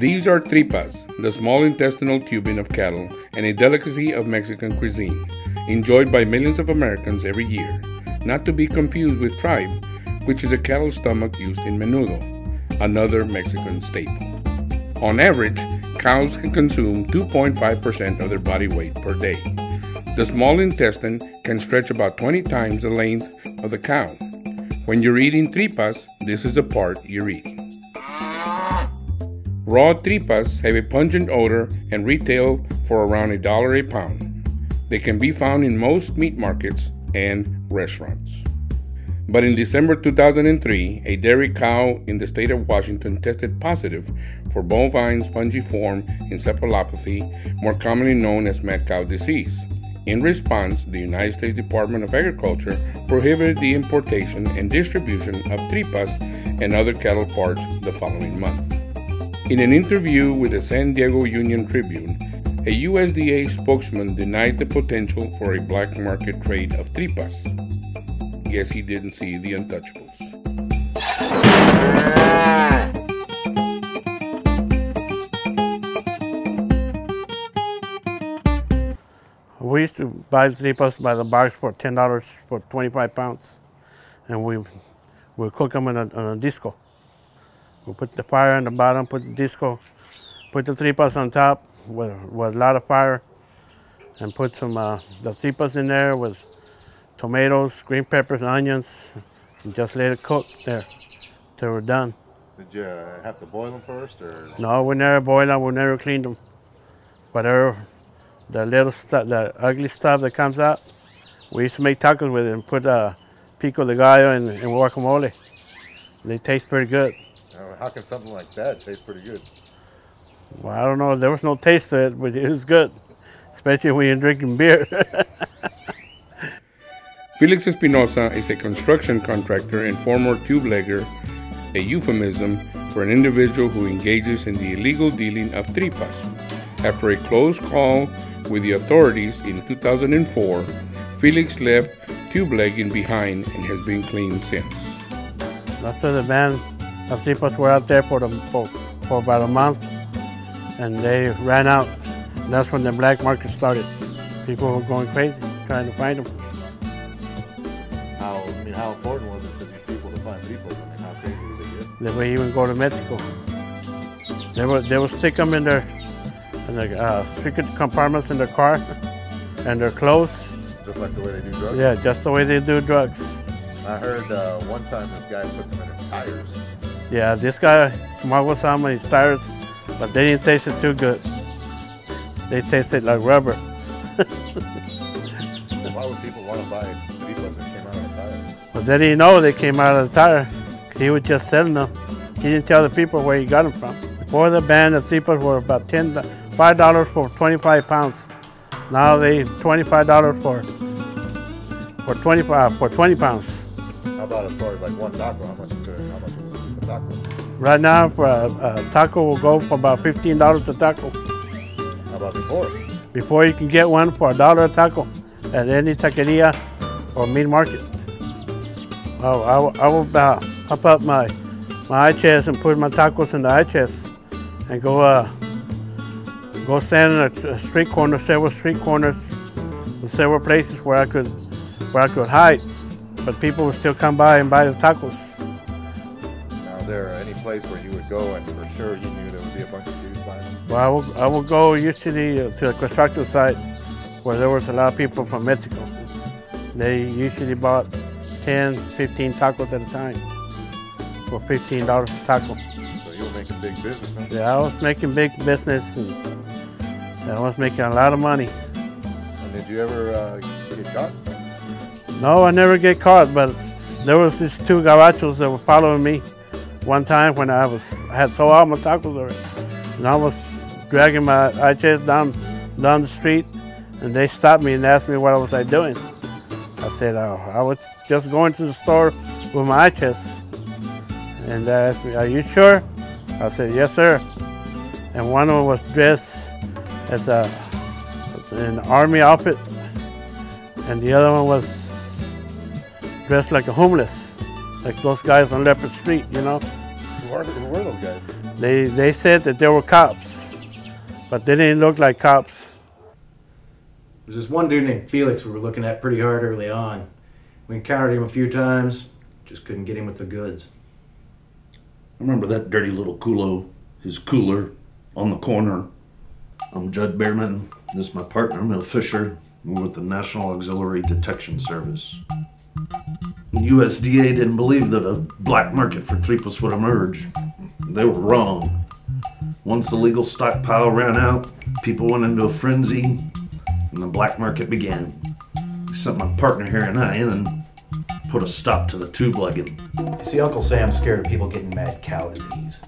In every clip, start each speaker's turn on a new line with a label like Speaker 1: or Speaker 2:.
Speaker 1: These are tripas, the small intestinal tubing of cattle, and a delicacy of Mexican cuisine, enjoyed by millions of Americans every year, not to be confused with tripe, which is a cattle stomach used in menudo, another Mexican staple. On average, cows can consume 2.5% of their body weight per day. The small intestine can stretch about 20 times the length of the cow. When you're eating tripas, this is the part you're eating. Raw tripas have a pungent odor and retail for around $1 a pound. They can be found in most meat markets and restaurants. But in December 2003, a dairy cow in the state of Washington tested positive for bovine spongiform encephalopathy, more commonly known as mad cow disease. In response, the United States Department of Agriculture prohibited the importation and distribution of tripas and other cattle parts the following month. In an interview with the San Diego Union Tribune, a USDA spokesman denied the potential for a black market trade of tripas. Guess he didn't see the untouchables.
Speaker 2: We used to buy tripas by the box for $10 for 25 pounds, and we cook them on a disco. We put the fire on the bottom, put the disco, put the tripas on top with a lot of fire, and put some the tripas in there with tomatoes, green peppers, onions, and just let it cook there till we're done.
Speaker 3: Did you have to boil them first, or?
Speaker 2: No, we never boiled them, we never cleaned them. Whatever, the little stuff, the ugly stuff that comes out, we used to make tacos with it and put pico de gallo and guacamole. They taste pretty good.
Speaker 3: How can something like that taste pretty good?
Speaker 2: Well, I don't know. There was no taste to it, but it was good, especially when you're drinking beer.
Speaker 1: Felix Espinosa is a construction contractor and former tubelegger, a euphemism for an individual who engages in the illegal dealing of tripas. After a close call with the authorities in 2004, Felix left tubelegging behind and has been clean since.
Speaker 2: After the ban, the tripas were out there for about a month, and they ran out. That's when the black market started. People were going crazy trying to find them.
Speaker 3: How important was it to these people to find tripas? How crazy did they get?
Speaker 2: They would even go to Mexico. They would stick them in their secret compartments in their car and their clothes.
Speaker 3: Just like the way they do drugs?
Speaker 2: Yeah, just the way they do drugs.
Speaker 3: I heard one time this guy puts them in his tires.
Speaker 2: Yeah, this guy smuggled some in his tires, but they didn't taste it too good. They tasted like rubber.
Speaker 3: Why would people want to buy tripas that came out of a tire?
Speaker 2: But they didn't know they came out of the tire. He was just selling them. He didn't tell the people where he got them from. Before the ban, the tripas were about $5 for 25 pounds. Now they $25 for 20 pounds.
Speaker 3: How about as far as like one taco? How much is a taco?
Speaker 2: Right now, for a taco will go for about $15 a taco.
Speaker 3: How about before?
Speaker 2: Before, you can get one for $1 a taco at any taqueria or meat market. I will pop up my eye chest and put my tacos in the eye chest and go stand in a street corner, several street corners, in several places where I could hide, but people would still come by and buy the tacos.
Speaker 3: Now, is there any place where you would go and for sure you knew there would be a bunch of dudes buying them?
Speaker 2: Well, I will go usually to the construction site where there was a lot of people from Mexico. They usually bought 10, 15 tacos at a time for $15 a taco.
Speaker 3: So you were making big business, huh?
Speaker 2: Yeah, I was making big business and I was making a lot of money.
Speaker 3: And did you ever get caught?
Speaker 2: No, I never get caught, but there was these two gabachos that were following me one time when I had sold all my tacos already. And I was dragging my eye chest down the street, and they stopped me and asked me what was I doing. I said, I was just going to the store with my eye chest. And they asked me, are you sure? I said, yes, sir. And one of them was dressed as an army outfit, and the other one was dressed like a homeless, like those guys on Leopard Street, you know.
Speaker 3: Who were those guys?
Speaker 2: They said that they were cops, but they didn't look like cops.
Speaker 4: There's this one dude named Felix we were looking at pretty hard early on. We encountered him a few times, just couldn't get him with the goods.
Speaker 5: I remember that dirty little culo, his cooler, on the corner. I'm Judd Behrman. This is my partner, Mel Fisher. We're with the National Auxiliary Detection Service. USDA didn't believe that a black market for Tripas would emerge. They were wrong. Once the legal stockpile ran out, people went into a frenzy, and the black market began. We sent my partner here and I in and put a stop to the tubelegging.
Speaker 4: You see, Uncle Sam's scared of people getting mad cow disease.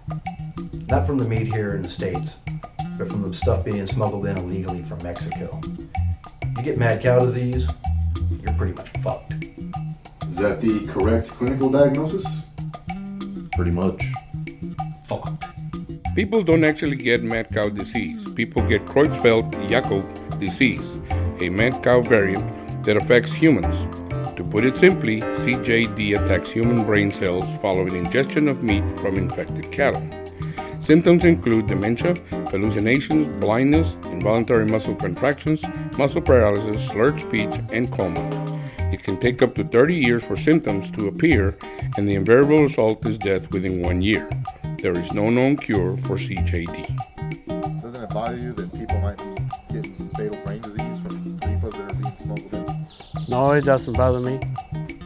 Speaker 4: Not from the meat here in the States, but from the stuff being smuggled in illegally from Mexico. You get mad cow disease, you're pretty much fucked.
Speaker 6: Is that the correct clinical diagnosis?
Speaker 5: Pretty much.
Speaker 4: Fucked.
Speaker 1: People don't actually get mad cow disease. People get Creutzfeldt-Jakob disease, a mad cow variant that affects humans. To put it simply, CJD attacks human brain cells following ingestion of meat from infected cattle. Symptoms include dementia, hallucinations, blindness, involuntary muscle contractions, muscle paralysis, slurred speech, and coma. It can take up to 30 years for symptoms to appear, and the invariable result is death within 1 year. There is no known cure for CJD.
Speaker 3: Doesn't it bother you that people might be getting fatal brain disease from Tripas that are being smuggled in?
Speaker 2: No, it doesn't bother me.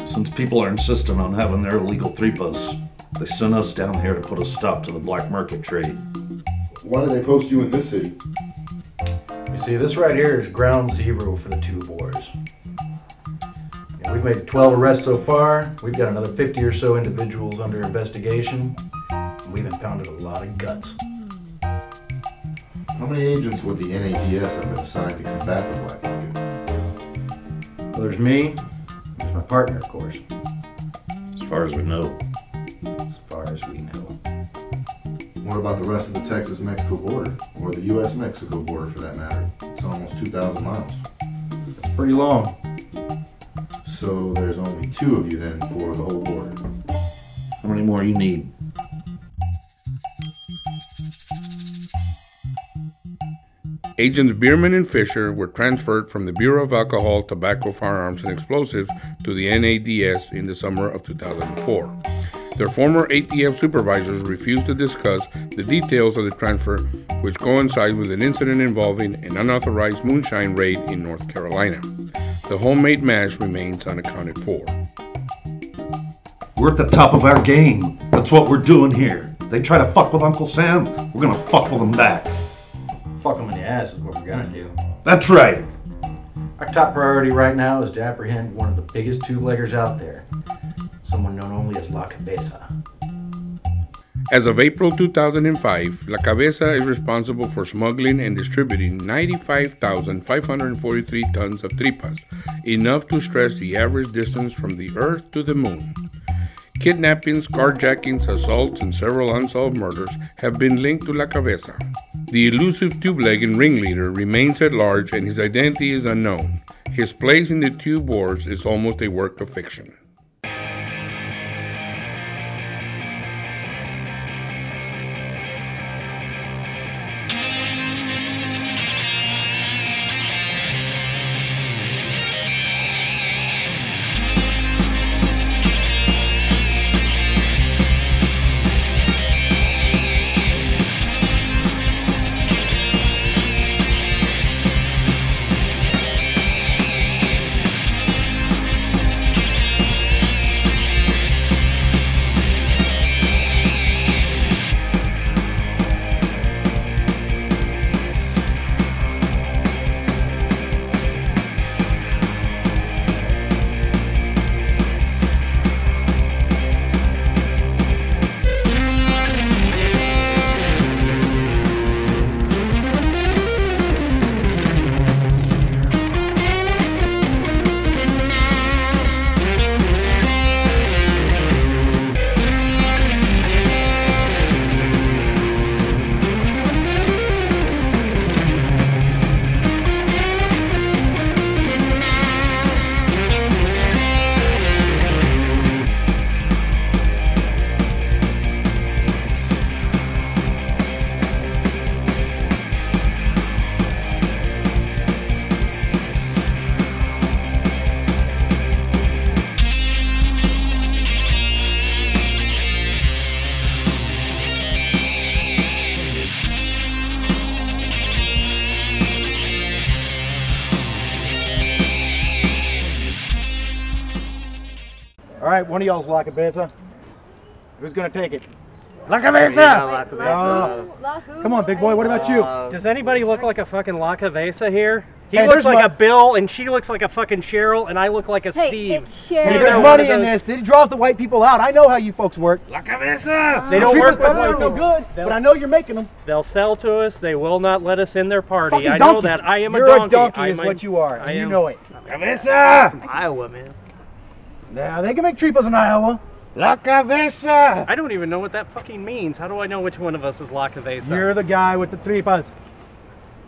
Speaker 5: Since people are insistent on having their illegal Tripas, they sent us down here to put a stop to the black market trade.
Speaker 6: Why did they post you in this city?
Speaker 4: You see, this right here is ground zero for the tube wars. And we've made 12 arrests so far. We've got another 50 or so individuals under investigation. And we've impounded a lot of guts.
Speaker 6: How many agents would the NADS have been assigned to combat the black market?
Speaker 4: Well, there's me. There's my partner, of course.
Speaker 5: As far as we know.
Speaker 4: As far as we know.
Speaker 6: What about the rest of the Texas-Mexico border? Or the U.S.-Mexico border, for that matter? It's almost 2,000 miles.
Speaker 4: It's pretty long.
Speaker 6: So there's only 2 of you then for the whole border.
Speaker 5: How many more you need?
Speaker 1: Agents Bierman and Fisher were transferred from the Bureau of Alcohol, Tobacco, Firearms, and Explosives to the NADS in the summer of 2004. Their former ATF supervisors refused to discuss the details of the transfer, which coincide with an incident involving an unauthorized moonshine raid in North Carolina. The homemade mash remains unaccounted for.
Speaker 5: We're at the top of our game. That's what we're doing here. They try to fuck with Uncle Sam, we're gonna fuck with them back.
Speaker 4: Fuck them in the ass is what we're gonna do.
Speaker 5: That's right.
Speaker 4: Our top priority right now is to apprehend one of the biggest tubeleggers out there. Someone known only as La Cabeza.
Speaker 1: As of April 2005, La Cabeza is responsible for smuggling and distributing 95,543 tons of tripas, enough to stretch the average distance from the Earth to the Moon. Kidnappings, carjackings, assaults, and several unsolved murders have been linked to La Cabeza. The elusive tubelegging ringleader remains at large and his identity is unknown. His place in the tube wars is almost a work of fiction.
Speaker 7: right, one of y'all's La Cabeza. Who's gonna take it?
Speaker 8: La Cabeza!
Speaker 7: Come on, big boy, what about you?
Speaker 8: Does anybody look like a fucking La Cabeza here? He
Speaker 7: Hey,
Speaker 8: looks
Speaker 7: there's
Speaker 8: like a Bill, and she looks like a fucking Cheryl, and I look like a Steve.
Speaker 7: Hey, there's money in this. It draws the white people out. I know how you folks work.
Speaker 8: La Cabeza! They don't
Speaker 7: Tripas
Speaker 8: work with
Speaker 7: probably
Speaker 8: white
Speaker 7: aren't no
Speaker 8: people.
Speaker 7: good, but I know you're making them.
Speaker 8: They'll sell to us. They will not let us in their party.
Speaker 7: Fucking
Speaker 8: I know
Speaker 7: donkey.
Speaker 8: that. I am
Speaker 7: You're
Speaker 8: a donkey.
Speaker 7: a donkey is
Speaker 8: I'm
Speaker 7: what you are,
Speaker 8: I
Speaker 7: and you
Speaker 8: am.
Speaker 7: know it.
Speaker 8: Cabeza! From Iowa, man.
Speaker 7: Yeah, they can make tripas in Iowa.
Speaker 8: La Cabeza! I don't even know what that fucking means. How do I know which one of us is La Cabeza?
Speaker 7: You're the guy with the tripas.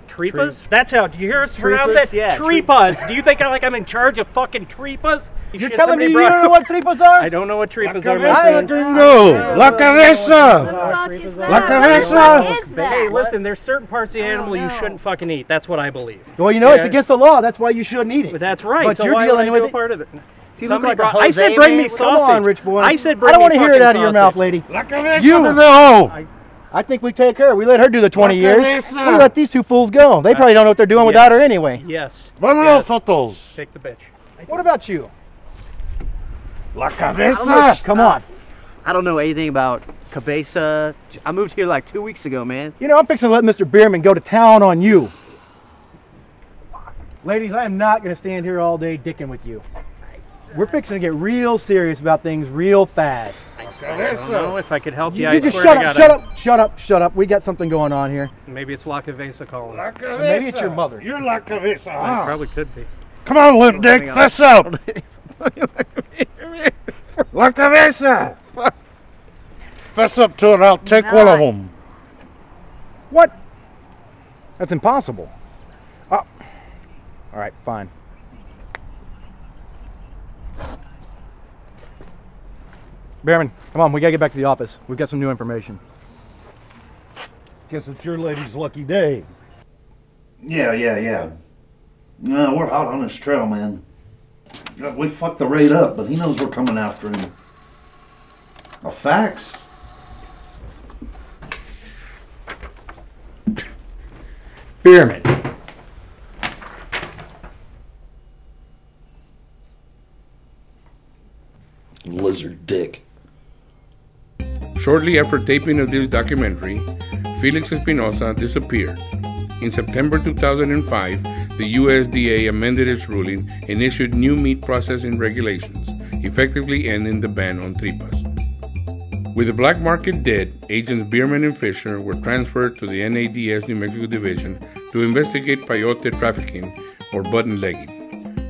Speaker 8: Tripas? That's how. Do you hear us pronounce it?
Speaker 7: Yeah,
Speaker 8: Tripas. Do you think I'm in charge of fucking tripas?
Speaker 7: You're telling me you don't know what tripas are?
Speaker 8: I don't know what tripas are.
Speaker 7: La Cabeza!
Speaker 8: La Cabeza! Hey, listen, there's certain parts of the animal you shouldn't fucking eat. That's what I believe.
Speaker 7: Well, you know, it's against the law. That's why you shouldn't eat it.
Speaker 8: But that's right.
Speaker 7: But
Speaker 8: so
Speaker 7: you're
Speaker 8: why
Speaker 7: dealing
Speaker 8: would I
Speaker 7: with
Speaker 8: do a
Speaker 7: it.
Speaker 8: part of it?
Speaker 7: Somebody
Speaker 8: brought, I said bring me sausage.
Speaker 7: Come on, rich boy.
Speaker 8: I said bring
Speaker 7: I don't want
Speaker 8: me
Speaker 7: to hear it out of
Speaker 8: fucking
Speaker 7: your mouth,
Speaker 8: sausage.
Speaker 7: lady.
Speaker 8: La Cabeza!
Speaker 7: You
Speaker 8: No!
Speaker 7: I think we take her. We let her do the 20 years.
Speaker 8: Cabeza.
Speaker 7: We let these two fools go. They probably don't know what they're doing without her anyway.
Speaker 8: Yes.
Speaker 7: Vámonos,
Speaker 8: Sotos. Take the bitch.
Speaker 7: What about you?
Speaker 8: La
Speaker 7: Cabeza! Come on.
Speaker 9: I don't know anything about Cabeza. I moved here like 2 weeks ago, man.
Speaker 7: You know, I'm fixing to let Mr. Bierman go to town on you. Ladies, I am not going to stand here all day dicking with you. We're fixing to get real serious about things real fast.
Speaker 8: I don't know if I could help you.
Speaker 7: You
Speaker 8: I
Speaker 7: just
Speaker 8: swear
Speaker 7: shut
Speaker 8: to
Speaker 7: up,
Speaker 8: God,
Speaker 7: shut up, shut up, shut up. We got something going on here.
Speaker 8: Maybe it's La Cabeza calling. La
Speaker 7: Maybe it's your mother.
Speaker 8: You're La Cabeza. It probably could be.
Speaker 10: Come on, limp dick, fess up! La Cabeza! Fess up to it, I'll take one of them.
Speaker 7: What? That's impossible. All right, fine. Behrman, come on, we gotta get back to the office. We've got some new information.
Speaker 10: Guess it's your lady's lucky day.
Speaker 5: Yeah. No, we're hot on this trail, man. We fucked the raid up, but he knows we're coming after him. Facts.
Speaker 10: Beerman.
Speaker 5: Lizard dick.
Speaker 1: Shortly after taping of this documentary, Felix Espinosa disappeared. In September 2005, the USDA amended its ruling and issued new meat processing regulations, effectively ending the ban on tripas. With the black market dead, agents Bierman and Fisher were transferred to the NADS New Mexico Division to investigate peyote trafficking or button legging.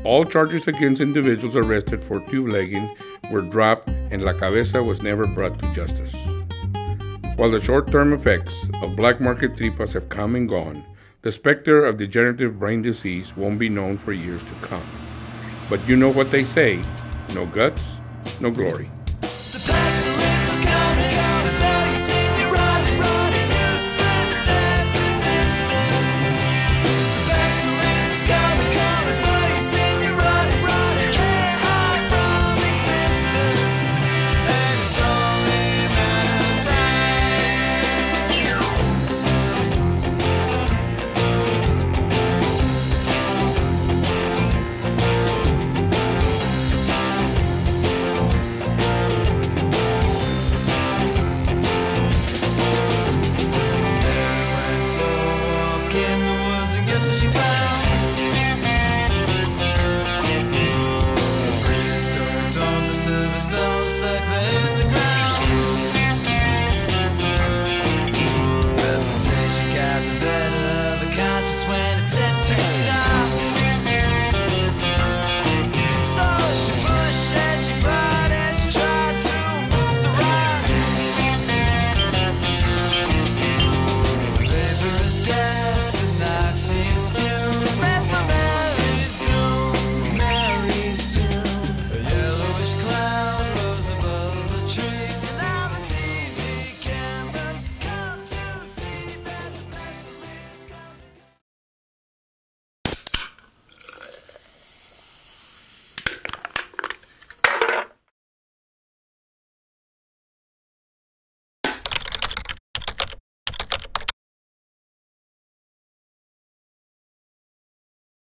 Speaker 1: All charges against individuals arrested for tubelegging were dropped and La Cabeza was never brought to justice. While the short-term effects of black market tripas have come and gone, the specter of degenerative brain disease won't be known for years to come. But you know what they say, no guts, no glory.